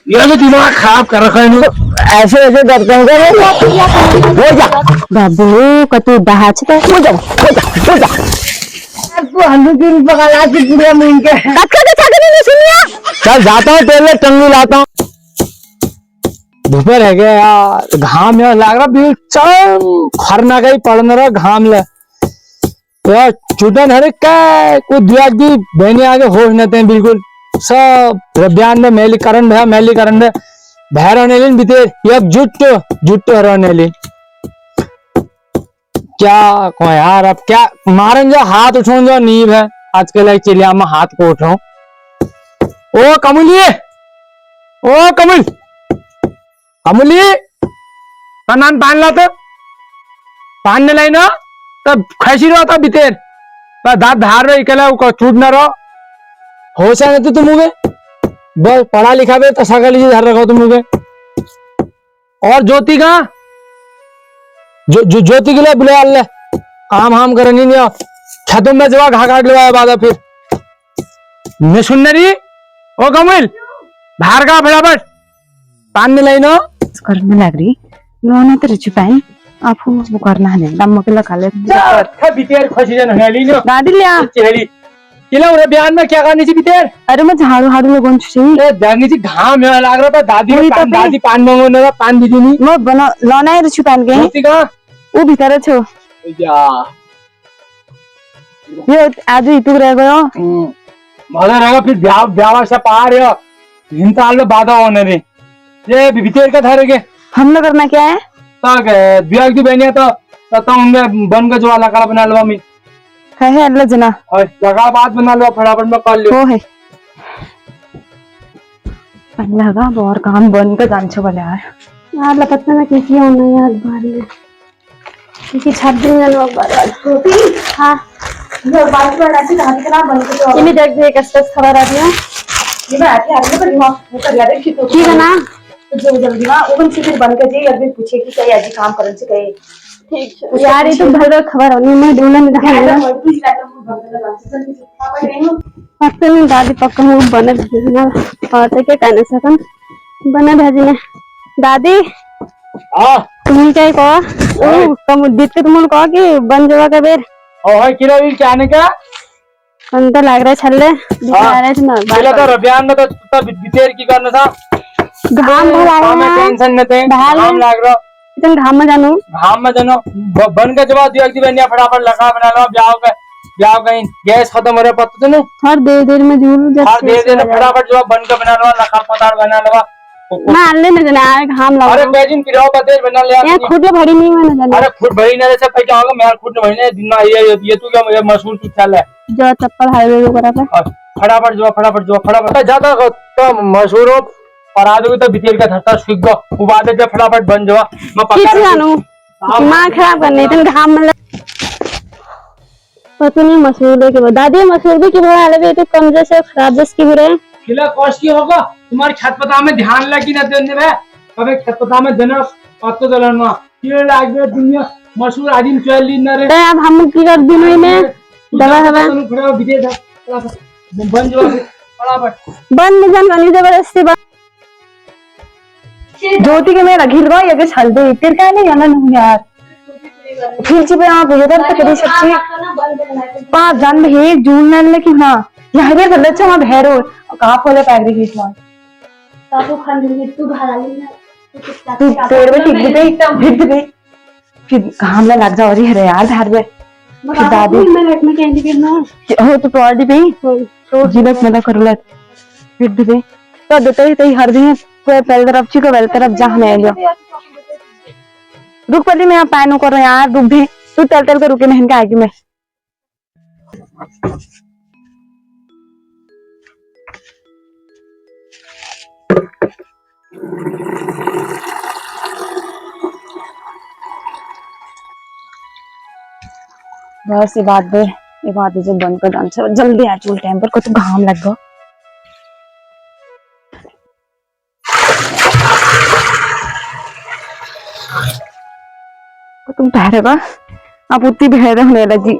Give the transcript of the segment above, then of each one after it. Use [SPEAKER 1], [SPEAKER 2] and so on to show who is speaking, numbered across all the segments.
[SPEAKER 1] ये तो दिमाग खराब कर रखा है इन्होंने। ऐसे ऐसे करते हैं हो जा
[SPEAKER 2] बाबू कतु दहाच तो
[SPEAKER 1] हो जा हो जा हो जा। तू हंडू की पकड़ा के पूरे मुंह के
[SPEAKER 2] कक्का के छाके नहीं सुनिया।
[SPEAKER 1] चल जाता हूँ तेरे लिए टंगी लाता हूँ। दोपहर है गया यार, घाम यार लग रहा बिल्कुल चम खरना गई पड़ना रहा घाम ले यार। चुटन है क्या कोई दिया दी बहने आगे होश न थे बिल्कुल सब बयान में मैली करण में बहरा नेलिन बीते ये जुट हरा नेलिन क्या को यार। अब क्या मारन जो हाथ उठाऊं जो नींव है आज के लिए चिड़िया में हाथ को उठाऊं। ओ कमली ओ कमल कमली का नाम पान ला तो पान ने लाई ना तब खसी रहा था बीतेर दांत धार रहे इकला छूट ना रहो होश है तो तुम उगे बस पढ़ा लिखा बे तो सगल धार रखो तुम उगे। और ज्योति का ज्योति के लिए बुला ले काम हम करनी नहीं छतों में जवा घा काट लिया बाद फिर मैं सुन रही ओ कमल बाहर का फटाफट पान में लाई ना
[SPEAKER 2] करने लग रही लोने तो रिचु पाइन आप वो करना है दम के लगा ले
[SPEAKER 1] बीतेर खुशी जन हेली नो
[SPEAKER 2] दादी लिया
[SPEAKER 1] चेहरी किला उरे बयान में क्या करनी थी बीतेर।
[SPEAKER 2] अरे मैं झाड़ू हाड़ू लगन छी
[SPEAKER 1] ए जानी थी घाम है लग रहा था दादी पान मांगो ना पान दीदी नहीं
[SPEAKER 2] मैं बना लोना है रिचु पान के
[SPEAKER 1] ज्योति का
[SPEAKER 2] वो भीतर छो
[SPEAKER 1] या
[SPEAKER 2] ये आज इतु रह गयो
[SPEAKER 1] मजा रहेगा फिर ब्याह से पार है हिंता लो बाधा होने रे ये बीतेर का थारे के
[SPEAKER 2] हम लोग करना क्या है
[SPEAKER 1] तक ब्याह की बहनिया तो उनमें बन का जो लगा बना लो मी
[SPEAKER 2] है अल्लाह जना
[SPEAKER 1] और लगा बात बना लो फटाफट में कर लो
[SPEAKER 2] वो है अल्लाह का और काम बन का जान छो वाले यार लगता ना किसी होना यार बाहर में किसी छत दिन ना लोग बाहर टोपी हां जो बात पर ऐसी हाथ के नाम बन के तो इन्हें देख देख कष्ट खबर आ रही है ये मैं आती हूं पर वो कर यार की तो ठीक है ना तो जो जल्दी ना ओवन से फिर बन के जी अभी पूछे कि क्या आज काम करन से कहे ठीक यार ये तो भर खबर होनी मैं ढूंढने में दिखा पक्का नहीं दादी पक्का हूँ बने भेजना और तो क्या कहने सकन बने भेजने दादी
[SPEAKER 1] हां
[SPEAKER 2] तुम क्या कहो ओ कम दित के तुम कहो कि बन जावा का बेर
[SPEAKER 1] ओ है किलो भी क्या ने का
[SPEAKER 2] अंदर लग रहा है छल्ले दिखा रहे थे ना
[SPEAKER 1] पहले तो रबियान में तो बितेर की करना था
[SPEAKER 2] घाम लग रहा है
[SPEAKER 1] टेंशन न थे घाम लग रहा
[SPEAKER 2] तुम घाम में जानो
[SPEAKER 1] बन के जवाब दिया कि बनिया फटाफट लगा बना लो ब्याह कहीं गैस खत्म हो रहा पता तो नहीं
[SPEAKER 2] हर देर में जूर
[SPEAKER 1] हर देर फटाफट जवाब बन के बना लो लखा पतार बना लो
[SPEAKER 2] ना अल्ले न जाना घाम लगा
[SPEAKER 1] अरे बेजिन पिराओ बतेज बना ले
[SPEAKER 2] यार खुद भरी नहीं मैंने जाना
[SPEAKER 1] अरे खुद भरी ना से पे क्या होगा मैं खुद महीने दिन में ये तू क्या मुझे मशहूर तू चल है
[SPEAKER 2] जो चप्पल हाईवे को करा था
[SPEAKER 1] फटाफट जाता तो मशहूर हो और आदमी तो बितेर का धरता सीख गो उबादे पे फटाफट बन जावा मैं पक्का
[SPEAKER 2] जानू दिमाग खराब करने इतने घाम में पता नहीं मसूर के दादी मसूर की बड़ा अलग है तो कम जैसे खराब जैसे की बुरे
[SPEAKER 1] किला कौश की होगा तुम्हारी छतपता में ध्यान लगी ना देने में कभी छतपता में देना पत्तो दलना किला लाग गया दुनिया मशहूर आदिम चल ली ना रे
[SPEAKER 2] अब हम की कर दिन में दवा हवा
[SPEAKER 1] खड़ा बिते था बन जाओ फटाफट
[SPEAKER 2] बंद जान वाली जबरदस्ती ज्योति के मेरा घिर गया ये छल दे तेरे का नहीं जाना नहीं यार फिर से आप ये तो करी सच्ची पांच जान में एक जून में लेकिन हां यहां पे गलत से वहां भैरो कहां खोले पैक दी इस बार
[SPEAKER 3] ताऊ खान दे तू घर आ लेना
[SPEAKER 2] तू तेरे में ठीक दे फिर कहां में लग जा रही है यार धार में फिर दादी
[SPEAKER 3] मैं लेट में कैंडी करना
[SPEAKER 2] हो तो प्रॉडी पे तो जीवक में कर ले फिर दे तो देते ही हर दिन कोई पहले तरफ छी को पहले तरफ जा मैं जो रुक पहले मैं पैनो कर रहा यार रुक भी तू चल के रुके नहीं इनका आएगी मैं बस ये बात जो बंद कर डांस जल्दी आ चुल टाइम पर को तो घाम लग गो तुम ठहरेगा आप उतनी बेहद होने लगी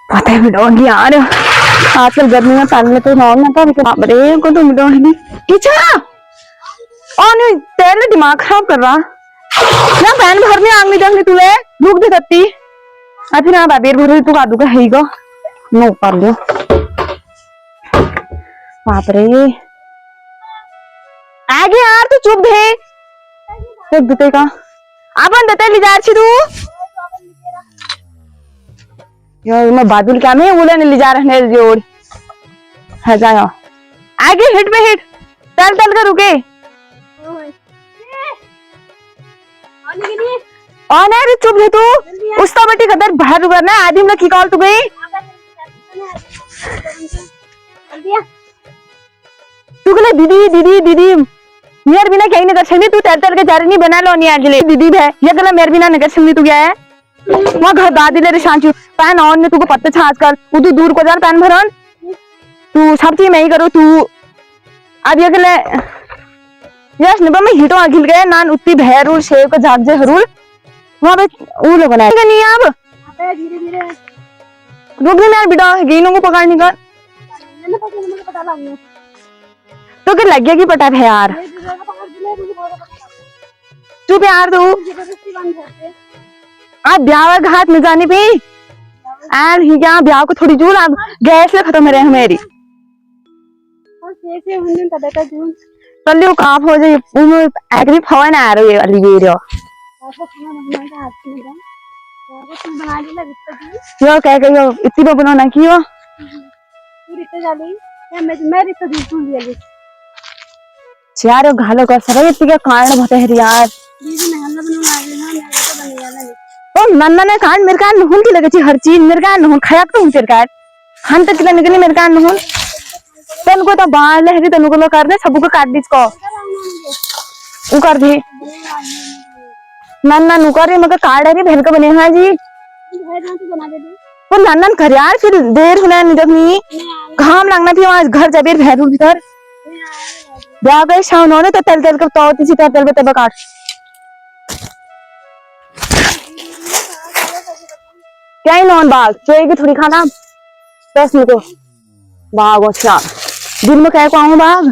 [SPEAKER 2] पता है यार आजकल गर्मी में पानी तो नॉन ना था अरे को तो मिलो नहीं किचा और नहीं तेरे दिमाग खराब कर रहा ना पैन भरने आंगली जंगली तूने रुक दे तत्ती फिर ना बाबेर भर तू कादू का है गो नो कर लो बाप रे आगे यार तू चुप दे चुप देते का अपन देते ले जा छी तू यार मैं बादल क्या में बोले ले जा रहे जोड़ है जाओ आगे हिट पे हिट चल चल कर रुके और ना चुप है तू उसका बटी कदर बाहर रुका ना आदमी लोग की कॉल तू गई तू कहले दीदी दीदी दीदी मेरे बिना कहीं नहीं कर सकती तू तैर तैर के जा रही नहीं बना लो नहीं आज ले दीदी है ये कहला मेरे बिना नहीं कर सकती तू क्या है वहाँ घर दादी ले शांचू पैन ऑन ने तुको पत्ते छा आजकल तू दूर को जा पैन भरन तू सब चीज मैं ही करो तू अब ये कहले यस निबा में हिटो आगिल गए नान उतनी भैरूल शेव का झाग जे हरूल वहाँ पे वो लोग बनाए नहीं अब
[SPEAKER 3] धीरे धीरे
[SPEAKER 2] रुक नहीं यार बेटा गेनों को पकड़ने का तो क्या लग गया कि पटा है यार चुप यार तू आप ब्याह घाट में जाने पे यार यहाँ ब्याह को थोड़ी जूल अब गैस ले खत्म रहे मेरी चल लियो काफ हो जाए उन्होंने एग्री फवा ना आ रही है वाली वीडियो यो क्या कहियो इतनी बार बनाना क्यों यार घालो का सर इतनी क्या कारण बता है यार ओ नन्ना ने कान मेरे कान नहुन की लगे थी हर चीज मेरे कान नहुन खयाक तो हूँ तेरे कान हम तक किला निकली मेरे कान नहुन तन को तो बाल है तन को कर दे सबको काट दीज को वो कर दे नन्ना नु करे मगर कार्ड है बहन का बने हैं जी वो नन्ना कर यार फिर देर होना नहीं जब नहीं घाम लगना थी वहां घर जाबे भैरूल भीतर ब्याह गए शाम होने तो तल तल कर तो तिसी तल पे तब काट क्या ही नॉन बाग चोई भी थोड़ी खाना 10 मिनट को बाग अच्छा दिन में क्या को आऊं बाग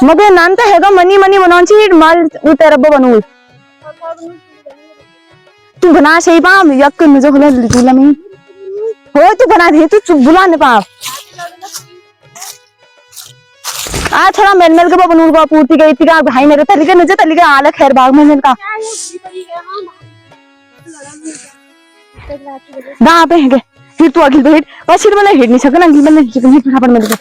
[SPEAKER 2] मगर नाम तो हैगा मनी मनी बनाऊं ची माल उतर रब्बो बनूं तू बना सही पाम यक मुझे होला लिटूला में हो तू बना दे तू चुप बुला ने पाम आ थोड़ा मेल मेल के बनूं को पूर्ति गई थी का भाई मेरे तरीके नजे तरीके आला खैर बाग में इनका ना पे है फिर तू अखिल बैठ और सिर वाला हिट नहीं सकना अखिल वाला हिट फटाफट मेरे को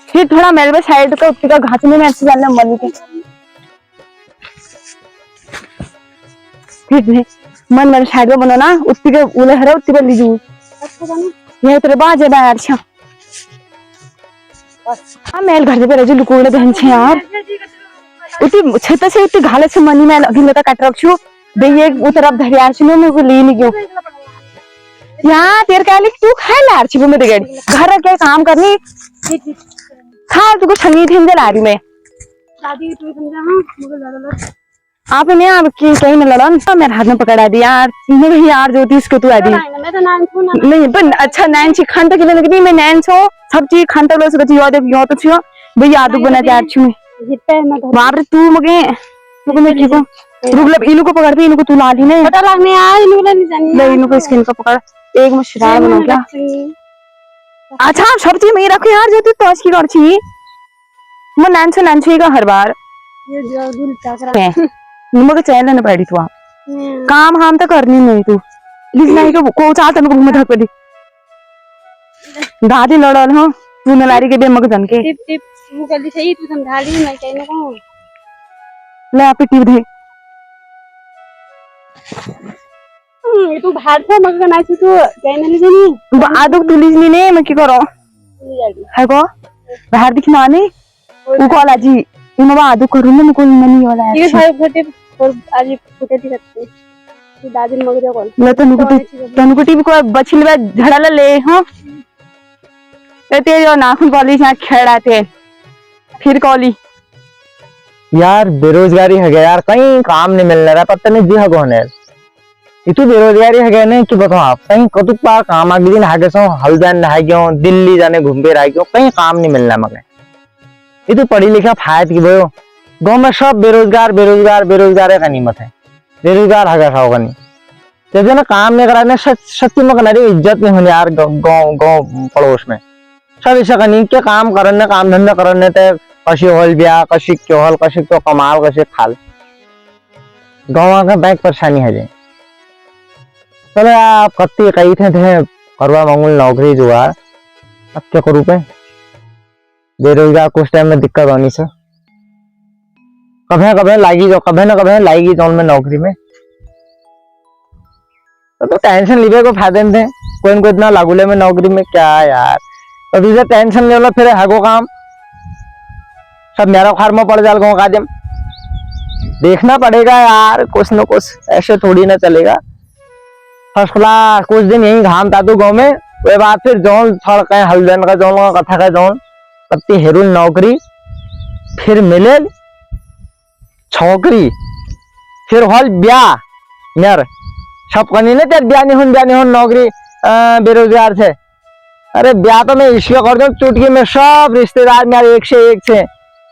[SPEAKER 2] फिर थोड़ा मेरे पे साइड का उत्ती का घास में ऐसे डालना मनी के फिर मन मेरे साइड पे बनो ना उत्ती के उले हरे उत्ती पे लीजू ये तेरे बाजे बाहर छा हां मेल घर पे रजू लुकोड़े बहन छे यार उती छत से उती घाले से मनी में अभी लता काट रखछु बे ये उतरब धरियार छनो में को ले नहीं गयो यार तेरे काले तू खाए लार छी में गड़ी घर के काम करनी खा तू को छनी थिंदे ला रही मैं
[SPEAKER 3] दादी तू समझा हां मगर ज्यादा लड़
[SPEAKER 2] आपने आप की कहीं न लड़न तो मेरे हाथ में पकड़ा दी यार सीने में यार जो इसको तू आदी
[SPEAKER 3] मैं तो नाम छू ना
[SPEAKER 2] नहीं पर अच्छा नैन छी खान तक के लगनी मैं नैन छो सब चीज खान तक लो सकती हो दे यो तो छियो भई आदू बना तैयार छी मैं
[SPEAKER 3] हिप्पे मैं
[SPEAKER 2] बाप रे तू मगे तू को मैं की को रुक ले इनु को पकड़ भी इनु को तू ला ली नहीं
[SPEAKER 3] पता लगने यार इनु नहीं जानी
[SPEAKER 2] ले इनु को स्किन का पकड़ एक में शिरार बनो क्या अच्छा सब चीज मैं रखो यार जो तू टॉस की कर छी मैं नैन छी का हर बार
[SPEAKER 3] ये जो दिल चाकरा
[SPEAKER 2] मगे चैन न पड़ी तू काम हम तो करनी नहीं तू लिखना है को चाहत न को घूम धक पड़ी दादी लड़ल हो तू न लारी के बे मग जन के
[SPEAKER 3] टिप टिप वो गली सही तू समझा ली मैं कहने को
[SPEAKER 2] ले आप टिप दे
[SPEAKER 3] ये तू बाहर से मग ना छी तू कहने नहीं जानी
[SPEAKER 2] आदू तू लिखनी ने मैं की करो है को बाहर दिखना नहीं वो कॉल जी इनवा आदू करू न को नहीं वाला है
[SPEAKER 3] ये सारे फटे और आज फटे दी रखते कि दादी मग जो कॉल
[SPEAKER 2] ले तनु टिप को बछिल में झड़ला ले हो ते जो नाखून कॉलेज यहाँ खेड़ाते फिर कॉली
[SPEAKER 1] यार बेरोजगारी है गया यार कहीं काम नहीं मिल रहा पता नहीं दिया कौन है
[SPEAKER 4] इतु बेरोजगारी है गए कि बताओ आप कहीं कतुक पार काम आगे दिन हागे सो हल्द्वानी नहाई गयो दिल्ली जाने घूम के रह गयो कहीं काम नहीं मिलना मगे इतु पढ़ी लिखा फायद की भयो गाँव में सब बेरोजगार बेरोजगार बेरोजगार का नीमत है बेरोजगार हगा खाओ नहीं जब ना काम नहीं कराने सच्ची में कनारी इज्जत नहीं होनी यार गाँव गाँव पड़ोस में सब ऐसा करनी क्या काम करने काम धंधा करने ते कशी होल ब्याह कशी क्यों हल कशी तो कमाल कशी खाल गाँव का बैंक परेशानी है जे चलो आप कत्ती कही थे करवा मांगूल नौकरी जुगाड़ अब क्या करूँ पे बेरोजगार कुछ टाइम में दिक्कत होनी से कभी कभी लागी जो कभी ना कभी लाएगी जोन में नौकरी में तो टेंशन लीबे को फायदे थे कोई न कोई इतना लागूले में नौकरी में क्या यार तो तुझे टेंशन ले लो फिर हागो काम सब मेरा खार में पड़ जाल गाँव का जम देखना पड़ेगा यार कुछ न कुछ ऐसे थोड़ी ना चलेगा फर्स्ट क्लास कुछ दिन यही घाम तातू गाँव में वो बाद फिर जोन थोड़ा कहीं हल्दन का जोन का कथा का जोन कत्ती हेरुल नौकरी फिर मिले छोकरी फिर हॉल ब्याह यार सब कनी ने तेरे ब्याह नहीं हो नौकरी बेरोजगार से अरे ब्याह तो मैं इसलिए कर दूं चुटकी में सब रिश्तेदार मेरे एक से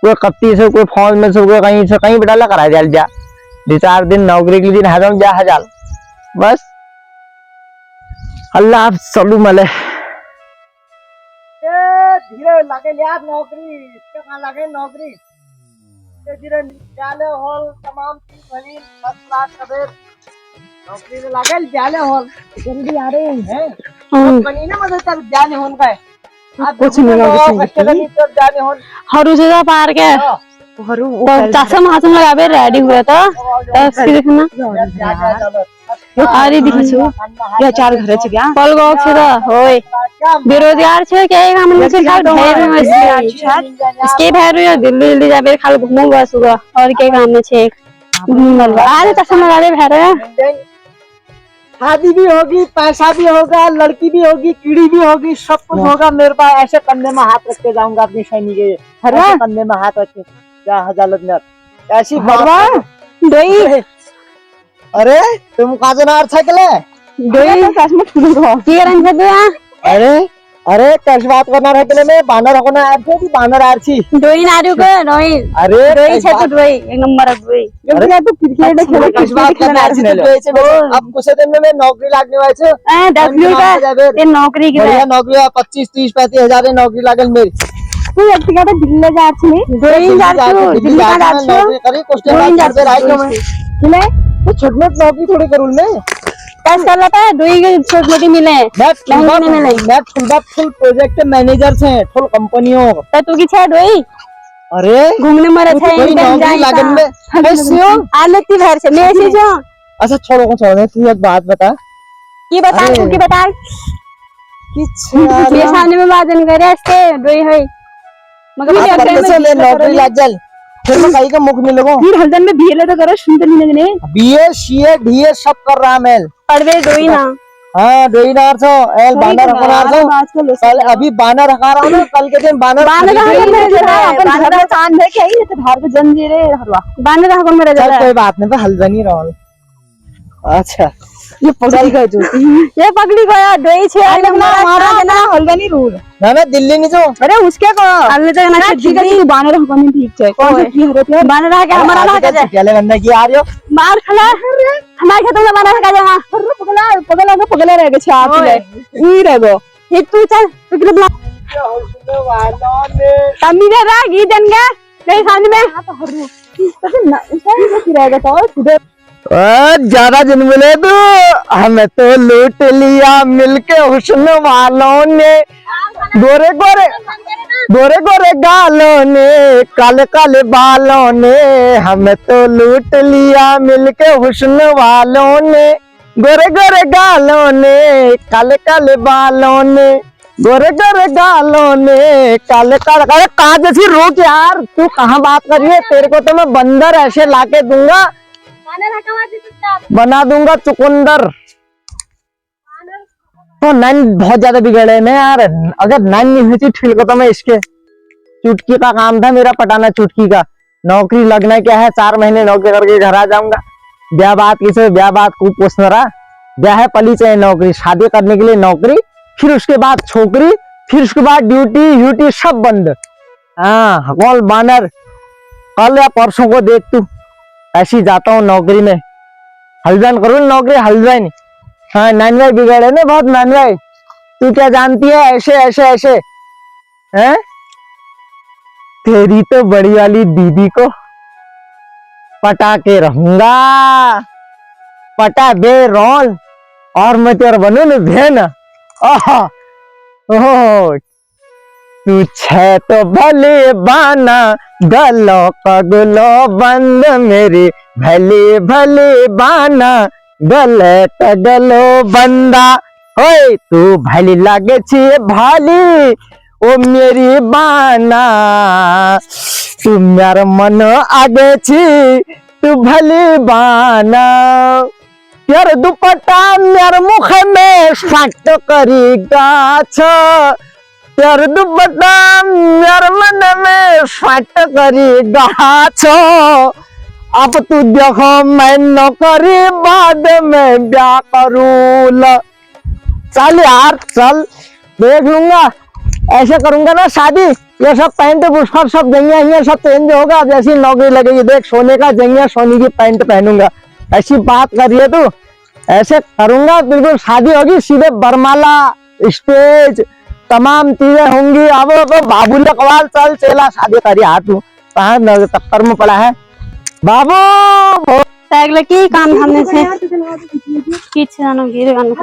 [SPEAKER 4] कोई कत्ती से कोई फौज में से कोई कहीं बिटाला करा जाल ब्याह 2-4 दिन नौकरी के दिन हजार ब्याह हजार बस अल्लाह आप सलू मले
[SPEAKER 5] धीरे लगे यार नौकरी इसके कहाँ लगे नौकरी धीरे विद्यालय हॉल तमाम चीज भली फर्स्ट क्लास कबे नौकरी में लगे विद्यालय हॉल जल्दी आ रहे हैं कहीं ना मदद कर विद्यालय हॉल का
[SPEAKER 2] कुछ नहीं
[SPEAKER 5] विद्यालय हॉल
[SPEAKER 2] हरू से तो पार के चाचा महासन लगाबे रेडी हुए तो इसकी देखना अरे दिखछु या 4 घरे छ क्या कल गो छ त होय बेरोजगार छ के काम में से खाल ढेर में इसके भैर दिल्ली जाबे खाल घूमू बस और के काम में छे अरे चाचा लगा दे भैर
[SPEAKER 5] शादी भी होगी पैसा भी होगा लड़की भी होगी कीड़ी भी होगी सब कुछ होगा मेरे पास ऐसे कंधे में हाथ रख के जाऊंगा अपनी शनि के कंधे में हाथ रख के क्या हजालत में ऐसी
[SPEAKER 2] दई
[SPEAKER 5] अरे तुम काजनार छकले
[SPEAKER 2] दई की रंग छ दया
[SPEAKER 5] अरे अरे कैसे बात करना रहे के मैं बानर होना आर छे बानर आर छी
[SPEAKER 2] दोई नारू के दोई
[SPEAKER 5] अरे
[SPEAKER 2] दोई छ तो दोई एक नंबर दोई जब तू क्रिकेट खेले
[SPEAKER 5] कैसे बात करना आर छी अब कुछ दिन में मैं नौकरी लगने वाला छे
[SPEAKER 2] ए 10 मिनट ये नौकरी की
[SPEAKER 5] बढ़िया नौकरी 25-30-35 हजार की नौकरी लागल मेरी
[SPEAKER 2] तू व्यक्तिगत दिल्ली जा छी दोई जा छी दिल्ली जा छी
[SPEAKER 5] नौकरी करी कुछ टाइम बाद से राइट में
[SPEAKER 2] किले
[SPEAKER 5] तो छोटे नौकरी थोड़ी करूं मैं
[SPEAKER 2] कैसे कर लेता है दोई के छोटी मिले
[SPEAKER 5] मैं फुल प्रोजेक्ट मैनेजर से फुल कंपनियों
[SPEAKER 2] तो तू की छे दोई
[SPEAKER 5] अरे
[SPEAKER 2] घूमने मरे थे
[SPEAKER 5] नौकरी लागन में कैसे
[SPEAKER 2] आलती भर से मैं से जो
[SPEAKER 5] अच्छा छोड़ो तू एक बात बता
[SPEAKER 2] की बता तू की बता
[SPEAKER 5] कि
[SPEAKER 2] ये सामने में बात करे इसके दोई है मगर
[SPEAKER 5] नौकरी लाग जल फिर मैं कहीं का मुख नहीं लगो
[SPEAKER 2] फिर हल्दन में बीए तो करो सुनते नहीं लगने
[SPEAKER 5] बीए सीए डीए सब कर रहा मैं
[SPEAKER 2] पढ़वे दोई ना
[SPEAKER 5] हाँ दोई ना तो एल बानर हकार तो कल अभी बानर हकार रहा हूँ ना कल के दिन बानर
[SPEAKER 2] बानर चांद है क्या ये तो बाहर के जंजीरे हरवा बानर हकार मेरे जा
[SPEAKER 5] कोई बात नहीं हल्दनी रहा अच्छा
[SPEAKER 2] ये पगड़ी गए जो ये पगड़ी गया दोई छे मारा ना हल्दनी रूल
[SPEAKER 5] ना दिल्ली नहीं जो
[SPEAKER 2] अरे उसके को अल्ले तो ना दिल्ली तू बानर हकार में ठीक है कौन की हरत बानर आ के हमारा ना के
[SPEAKER 5] चले गन्ना की आ रही हो
[SPEAKER 2] मार खला हमारे खेतों में बानर का जा पगला रह गए छाप ले ई रह गो ये तू चल तू के बुला तमी दे रहा गी देन के तेरे सामने में तो हरु तो ना ऐसा ही रहेगा तो खुद
[SPEAKER 5] ज्यादा जन मिले तो हमें तो लूट लिया मिलके हुस्न वालों ने गोरे गोरे गोरे गोरे गालों ने काले काले बालों ने हमें तो लूट लिया मिलके हुस्न वालों ने गोरे गोरे गालों ने काले काले बालों ने गोरे गोरे गालों ने काले काले अरे कहा जैसी रोक यार तू कहाँ बात कर रही है तेरे को तो मैं बंदर ऐसे लाके दूंगा बना दूंगा चुकंदर तो नैन बहुत ज्यादा बिगड़े ना यार अगर नैन नहीं हुई थी ठीक होता मैं इसके चुटकी का काम था मेरा पटाना चुटकी का नौकरी लगना क्या है 4 महीने नौकरी करके घर आ जाऊंगा ब्याह बात किसे ब्याह बात को पूछना रहा
[SPEAKER 4] ब्याह पली चाहे नौकरी, शादी करने के लिए नौकरी, फिर उसके बाद छोकरी, फिर उसके बाद ड्यूटी ड्यूटी सब बंद। हाँ हकौल बानर, कल या परसों को देख तू, ऐसी जाता हूँ नौकरी में, हलवान करूँ नौकरी हलवान। हाँ नानवाई बिगड़े ना बहुत नानवाई, तू क्या जानती है ऐसे ऐसे ऐसे हैं? तेरी तो बड़ी वाली दीदी को पटा के रहूंगा, पटा बे रोल, और मैं तेरा बनू न बहन। ओह तू छे तो भले बाना, गलो पगलो बंद मेरे, भले भले बाना, गले पगलो बंदा। ओए तू भली लागे छे भाली, ओ मेरी बाना, तू मेरा मन आगे छी, तू भली बाना। यार दुपट्टा मेरे मुख में फट करी गाछ, यार दुपट्टा मेरे मन में फट करी गाछ। अब तू देखो मैं नौकरी बाद में ब्याह करूँ। चल यार चल, देख लूंगा, ऐसे करूंगा ना शादी, ये सब पैंट बुशर्ट सब जंगिया ये सब चेंज होगा जैसी नौकरी लगेगी। देख सोने का जंगिया, सोने की पैंट पहनूंगा। ऐसी बात कर रही है तू, ऐसे करूंगा बिल्कुल, शादी होगी सीधे बरमाला, स्टेज, तमाम चीजें होंगी। अब तो बाबू लकवाल चल चला शादी करी। हाँ तू कहाँ टक्कर में पड़ा है बाबू?
[SPEAKER 3] लागले की काम हमने से किछ जानो गिर गानो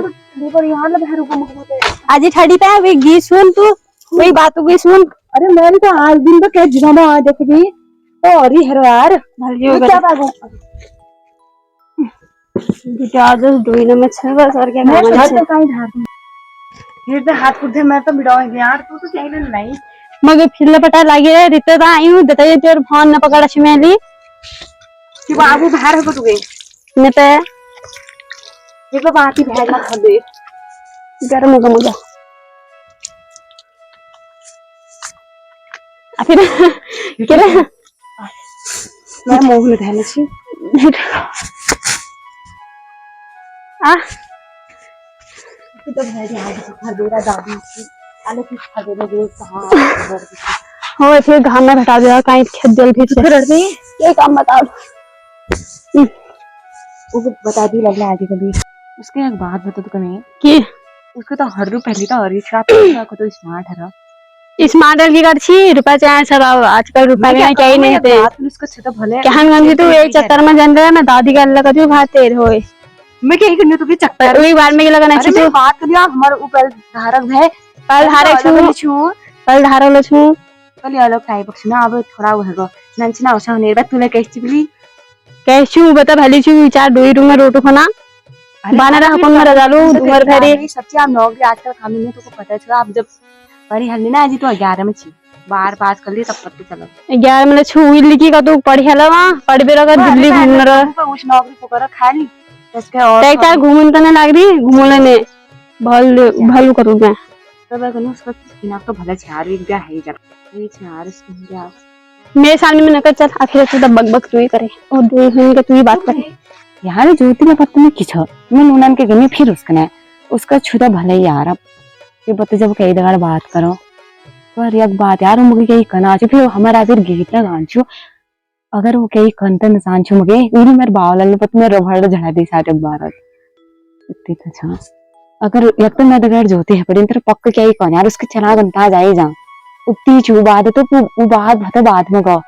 [SPEAKER 3] आज ठड़ी पे वे गी सुन तू, वही बात गी सुन।
[SPEAKER 2] अरे मैंने तो आज दिन तो क्या जिना आ देख भी तो और ही है यार,
[SPEAKER 3] भलियो
[SPEAKER 2] क्या बागो
[SPEAKER 3] बेटा आज दोइना में छह बस और क्या
[SPEAKER 2] मैं
[SPEAKER 3] काम
[SPEAKER 2] हाथ
[SPEAKER 3] है।
[SPEAKER 2] तो काई धार दूं, ये तो हाथ कुछ मैं तो बिड़ाऊंगी यार, तू तो चाहिए नहीं।
[SPEAKER 3] मगे फिरले पटा लागे रे रिते दा आयु देता ये तेर फोन न पकड़ा छ मेली
[SPEAKER 2] कि बाबू बाहर हो तुगे
[SPEAKER 3] ने पे
[SPEAKER 2] ये तो बात ही भेज मत कर दे
[SPEAKER 3] गरम हो मुझे आ फिर के रे
[SPEAKER 2] मैं मोह में धैले छी
[SPEAKER 3] आ
[SPEAKER 2] तू तो भेज आज घर देरा दादी आले कुछ खा दे दे कहां
[SPEAKER 3] हो फिर घाम में हटा दिया कहीं खेत जल भी
[SPEAKER 2] फिर रड़ती
[SPEAKER 3] ये काम बताओ।
[SPEAKER 2] वो बता दी लगला आगे कभी उसके एक बात बता तो कहीं
[SPEAKER 3] कि
[SPEAKER 2] उसको तो हर रू पहली तो और ये छाप को तो स्मार्ट है
[SPEAKER 3] स्मार्ट की कर छी रुपया चाहे सब आजकल रुपया में क्या ही नहीं थे
[SPEAKER 2] उसको छे तो भले
[SPEAKER 3] क्या हम गंजी तू एक चक्कर में जान रहा मैं दादी का अल्लाह का जो भाते होए
[SPEAKER 2] मैं क्या ही करनी तो भी चक्कर
[SPEAKER 3] एक बार में लगा ना
[SPEAKER 2] अरे मैं बात कर लिया हमारे ऊपर धारक है
[SPEAKER 3] कल धारे छु कल धारो लो छु
[SPEAKER 2] कल ये लोग टाइप ना अब थोड़ा वो है नंचना औसा होने बा तूने कैसी बोली
[SPEAKER 3] कैसु बता भली छु विचार दोई रूम में रोटो खाना बानरा हकन में रजालू घर फेरी
[SPEAKER 2] सच्ची आप नौकरी आजकल खाने में तो पता चला आप जब परी हल्दी ना आज तो 11 में छी बाहर पास कर ली तब पत्ते चलो
[SPEAKER 3] 11 में छु लिखी का तू पढ़ी हला वहां पढ़बे लगा दिल्ली घूमने रहा
[SPEAKER 2] उस नौकरी को कर खा ली इसके और
[SPEAKER 3] टैक्टर घूमन तो ना लग रही घूमने ने भल करू मैं
[SPEAKER 2] तब अगर उसका किना तो भला छार एक क्या है जब ये छार क्या
[SPEAKER 3] मेरे सामने में नकर चल आखिर तू तो बकबक तू ही करे और दूर होने के तू ही बात करे
[SPEAKER 2] यार ज्योति में पत्ते में किछ मैं नूनन के गनी फिर उसका छुदा भला ही यार अब ये बते जब कई दगाड़ बात करो पर एक बात यार मुझे कई कना छ फिर हमारा फिर गीत ना गांचो अगर वो कई कंतन सांचो मुझे उरी मेरे बावल ने पत में रभड़ झड़ा दी सारे भारत इतनी तो छा अगर एक तो मैं दगाड़ ज्योति है पर इंतर पक्का क्या ही कौन यार उसके चला गंता जाए जा उतनी चू बात तो वो बात भता बाद में गो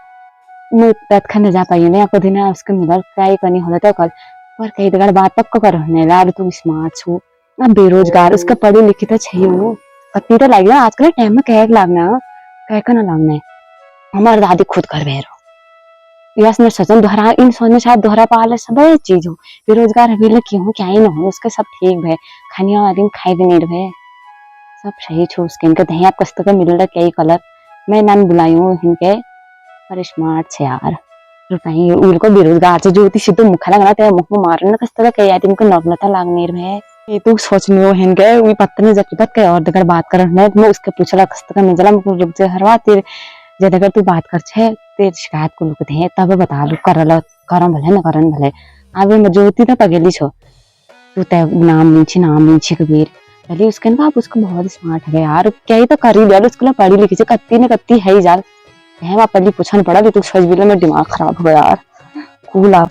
[SPEAKER 2] मैं तत्खन जा पाई ने आपको दिन उसके मिलर काय कनी होला तो कल पर कई दगाड़ बात पक्का कर होने यार तू स्मार्ट छू अब बेरोजगार उसका पढ़ी लिखी तो छही हो कत्ती तो लगी ना आजकल टाइम में कह लागना कह का ना लागना है हमारे दादी खुद कर बेरो यस ने सजन दोहरा इन सोने साथ दोहरा पाले सब चीज हो बेरोजगार अभी क्यों क्या ही ना हो उसका सब ठीक है खानिया वाली खाई भी नहीं रहे सब सही छो उसके इनके दहिया कस्त का मिल रहा कई कलर मैं नाम बुलाई हूँ इनके पर स्मार्ट छे यार रुपये उनको बेरोजगार से ज्योति सिद्धू मुखा लगना तेरे मुख में मारना कस्त का कई आदमी को नग्नता लागने रहे ये तू सोचनी हो हिनके वी पत्नी जकी बात कई और दगर बात कर मैं उसके पूछला कस्त का मिजला मुझे रुक जा हरवा तेरे जे दगर तू बात कर छे तेरे शिकायत को लुक दे तब बता लू करल करम भले न करन भले आगे में ज्योति तो पगेली छो
[SPEAKER 3] तू तय नाम नीचे कबीर पहले उसके ना आप उसको बहुत स्मार्ट है यार क्या ही तो कर ही यार उसको पढ़ी लिखी से कत्ती ने कत्ती है ही यार पहले पूछना पड़ा कि तू सच बिल में दिमाग खराब हो यार कूल आप